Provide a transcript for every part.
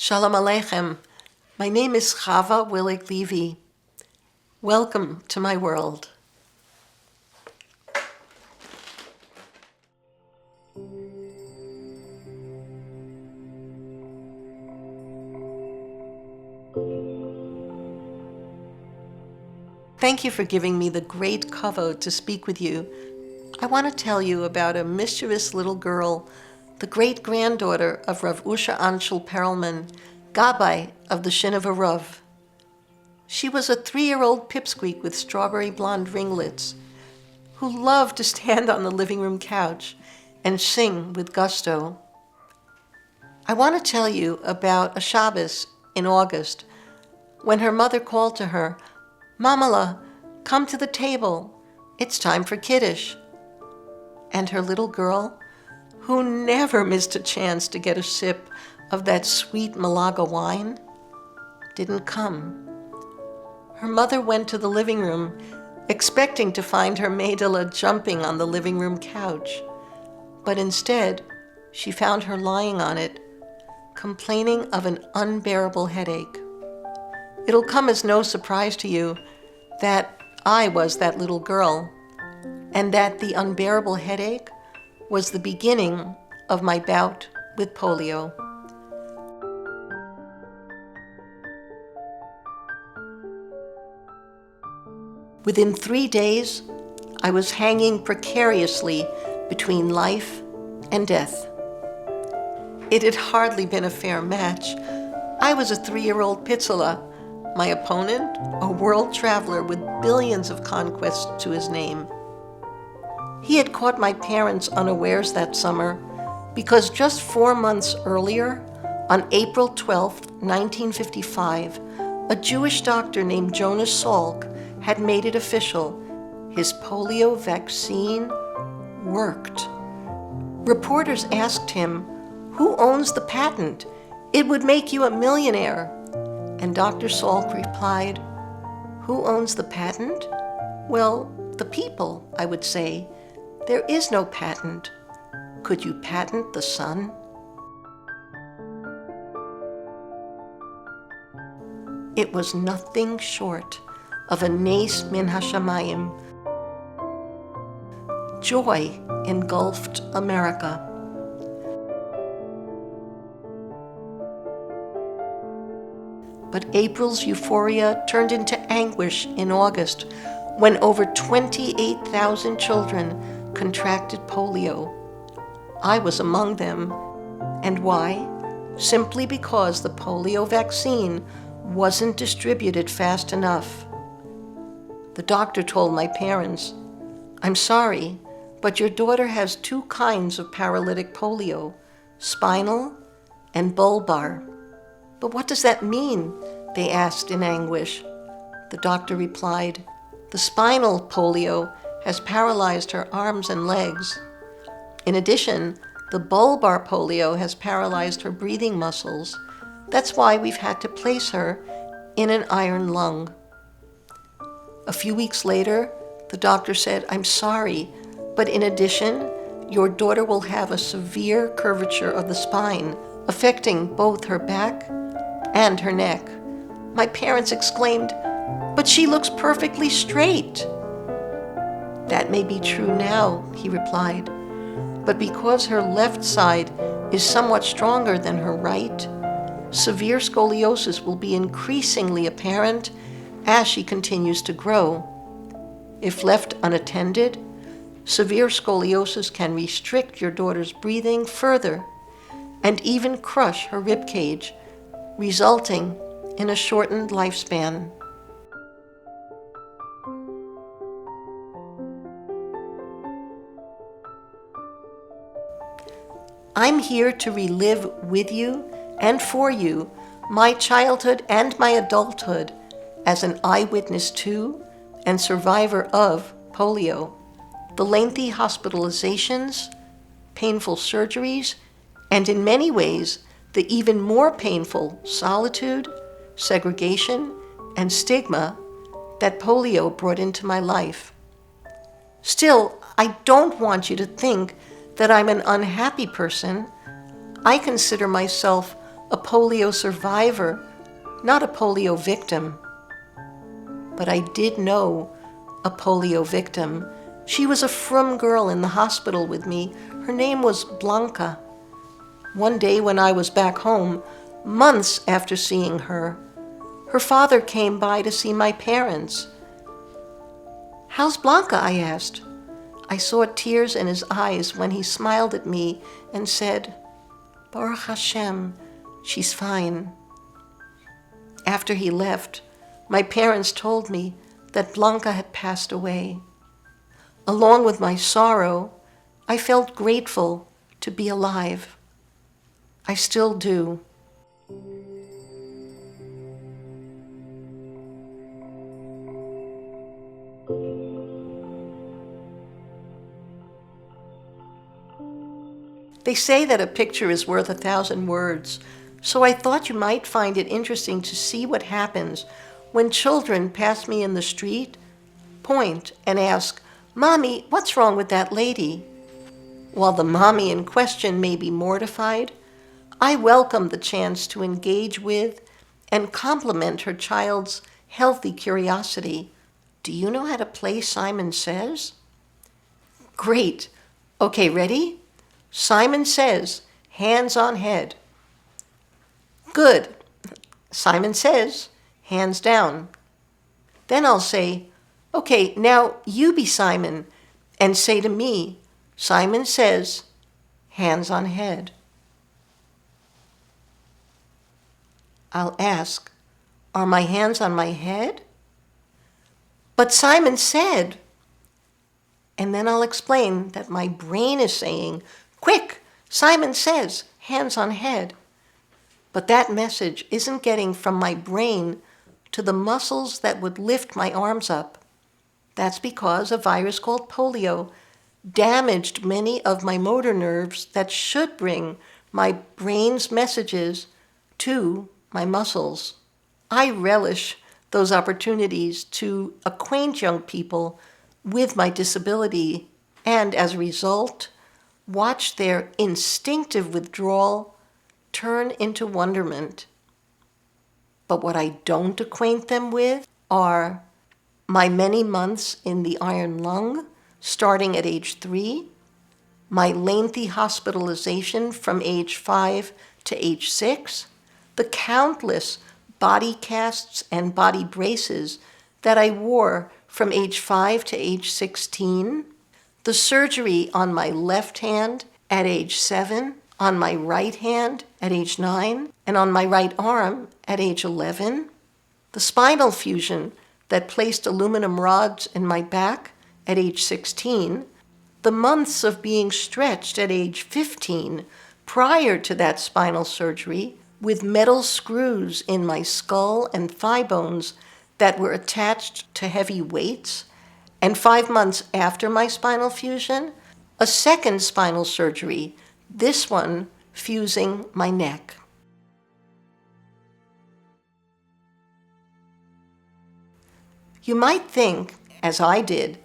Shalom Aleichem. My name is Chava Willig Levy. Welcome to my world. Thank you for giving me the great kavod to speak with you. I want to tell you about a mischievous little girl, the great-granddaughter of Rav Usha Anshel Perelman, Gabbai of the Shinova Rav. She was a 3-year-old pipsqueak with strawberry blonde ringlets who loved to stand on the living room couch and sing with gusto. I want to tell you about a Shabbos in August when her mother called to her, "Mamala, come to the table. It's time for Kiddush." And her little girl, who never missed a chance to get a sip of that sweet Malaga wine, didn't come. Her mother went to the living room, expecting to find her Maidala jumping on the living room couch. But instead, she found her lying on it, complaining of an unbearable headache. It'll come as no surprise to you that I was that little girl, and that the unbearable headache was the beginning of my bout with polio. Within 3 days, I was hanging precariously between life and death. It had hardly been a fair match. I was a 3-year-old Pitzela, my opponent, a world traveler with billions of conquests to his name. He had caught my parents unawares that summer because just 4 months earlier, on April 12, 1955, a Jewish doctor named Jonas Salk had made it official. His polio vaccine worked. Reporters asked him, "Who owns the patent? It would make you a millionaire." And Dr. Salk replied, "Who owns the patent? Well, the people, I would say. There is no patent. Could you patent the sun?" It was nothing short of a nes min hashamayim. Joy engulfed America. But April's euphoria turned into anguish in August when over 28,000 children contracted polio. I was among them. And why? Simply because the polio vaccine wasn't distributed fast enough. The doctor told my parents, "I'm sorry, but your daughter has 2 kinds of paralytic polio, spinal and bulbar." "But what does that mean?" they asked in anguish. The doctor replied, "The spinal polio has paralyzed her arms and legs. In addition, the bulbar polio has paralyzed her breathing muscles. That's why we've had to place her in an iron lung." A few weeks later, the doctor said, "I'm sorry, but in addition, your daughter will have a severe curvature of the spine, affecting both her back and her neck." My parents exclaimed, "But she looks perfectly straight." "That may be true now," he replied, "but because her left side is somewhat stronger than her right, severe scoliosis will be increasingly apparent as she continues to grow. If left unattended, severe scoliosis can restrict your daughter's breathing further and even crush her rib cage, resulting in a shortened lifespan." I'm here to relive with you and for you my childhood and my adulthood as an eyewitness to and survivor of polio, the lengthy hospitalizations, painful surgeries, and in many ways, the even more painful solitude, segregation, and stigma that polio brought into my life. Still, I don't want you to think that I'm an unhappy person. I consider myself a polio survivor, not a polio victim. But I did know a polio victim. She was a frum girl in the hospital with me. Her name was Blanca. One day when I was back home, months after seeing her father came by to see my parents. "How's Blanca?" I asked. I saw tears in his eyes when he smiled at me and said, "Baruch Hashem, she's fine." After he left, my parents told me that Blanca had passed away. Along with my sorrow, I felt grateful to be alive. I still do. They say that a picture is worth 1,000 words, so I thought you might find it interesting to see what happens when children pass me in the street, point, and ask, "Mommy, what's wrong with that lady?" While the mommy in question may be mortified, I welcome the chance to engage with and compliment her child's healthy curiosity. "Do you know how to play Simon Says?" "Great. Okay, ready? Simon Says, hands on head." "Good. Simon Says, hands down." Then I'll say, "Okay, now you be Simon and say to me, Simon Says, hands on head." I'll ask, "Are my hands on my head?" "But Simon said." And then I'll explain that my brain is saying, "Quick, Simon Says, hands on head." But that message isn't getting from my brain to the muscles that would lift my arms up. That's because a virus called polio damaged many of my motor nerves that should bring my brain's messages to my muscles. I relish those opportunities to acquaint young people with my disability and, as a result, watch their instinctive withdrawal turn into wonderment. But what I don't acquaint them with are my many months in the iron lung, starting at age 3, my lengthy hospitalization from age 5 to age 6, the countless body casts and body braces that I wore from age 5 to age 16, the surgery on my left hand at age 7, on my right hand at age 9, and on my right arm at age 11, the spinal fusion that placed aluminum rods in my back at age 16, the months of being stretched at age 15 prior to that spinal surgery with metal screws in my skull and thigh bones that were attached to heavy weights, and 5 months after my spinal fusion, a second spinal surgery, this one fusing my neck. You might think, as I did,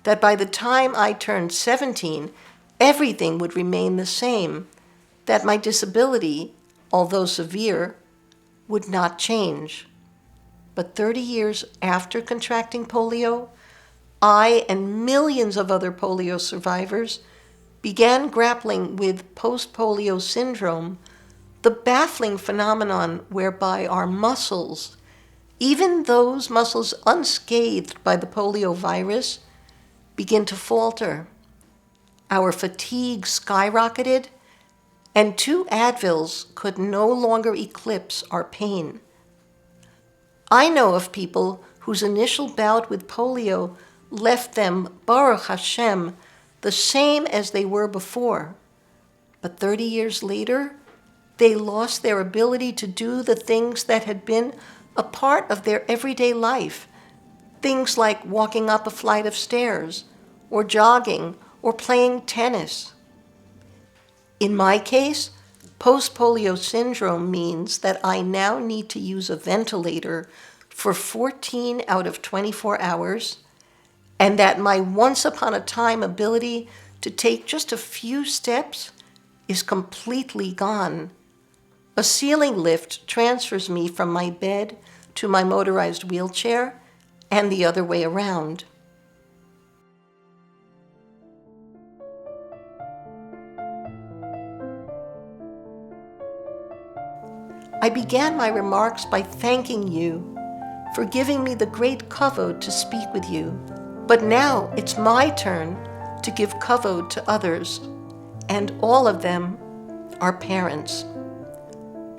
that by the time I turned 17, everything would remain the same, that my disability, although severe, would not change. But 30 years after contracting polio, I and millions of other polio survivors began grappling with post-polio syndrome, the baffling phenomenon whereby our muscles, even those muscles unscathed by the polio virus, begin to falter. Our fatigue skyrocketed, and 2 Advils could no longer eclipse our pain. I know of people whose initial bout with polio left them, Baruch Hashem, the same as they were before. But 30 years later, they lost their ability to do the things that had been a part of their everyday life. Things like walking up a flight of stairs, or jogging, or playing tennis. In my case, post-polio syndrome means that I now need to use a ventilator for 14 out of 24 hours, and that my once-upon-a-time ability to take just a few steps is completely gone. A ceiling lift transfers me from my bed to my motorized wheelchair and the other way around. I began my remarks by thanking you for giving me the great kavod to speak with you. But now it's my turn to give kavod to others, and all of them are parents.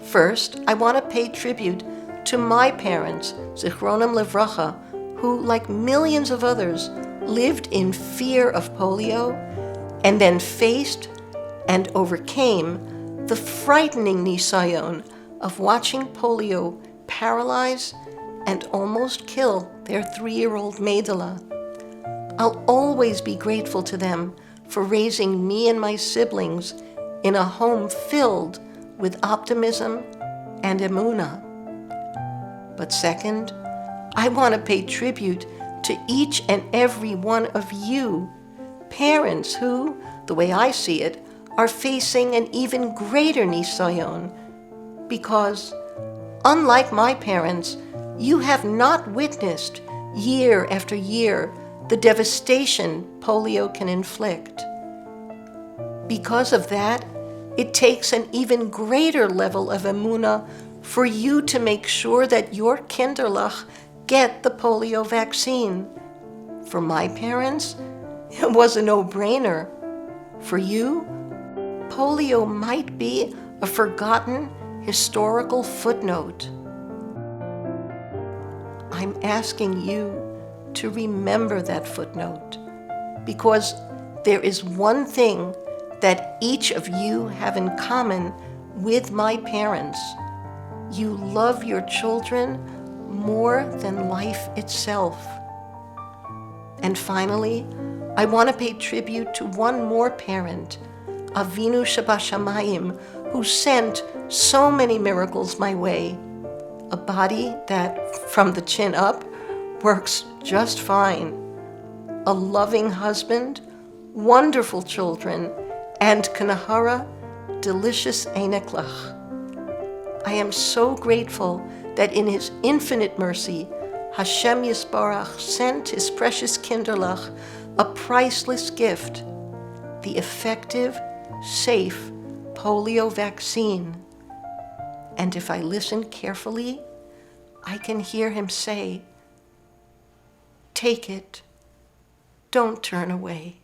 First, I want to pay tribute to my parents, Zichronam Livracha, who, like millions of others, lived in fear of polio and then faced and overcame the frightening nisayon of watching polio paralyze and almost kill their 3-year-old Maidala. I'll always be grateful to them for raising me and my siblings in a home filled with optimism and emunah. But second, I want to pay tribute to each and every one of you, parents who, the way I see it, are facing an even greater nisayon, because, unlike my parents, you have not witnessed year after year the devastation polio can inflict. Because of that, it takes an even greater level of emunah for you to make sure that your kinderlach get the polio vaccine. For my parents, it was a no-brainer. For you, polio might be a forgotten historical footnote. I'm asking you to remember that footnote, because there is one thing that each of you have in common with my parents. You love your children more than life itself. And finally, I want to pay tribute to one more parent, Avinu Shabashamayim, who sent so many miracles my way. A body that, from the chin up, works just fine. A loving husband, wonderful children, and Kanahara, delicious Eineklach. I am so grateful that in His infinite mercy, Hashem Yisbarach sent His precious Kinderlach a priceless gift, the effective, safe polio vaccine. And if I listen carefully, I can hear Him say, "Take it, don't turn away."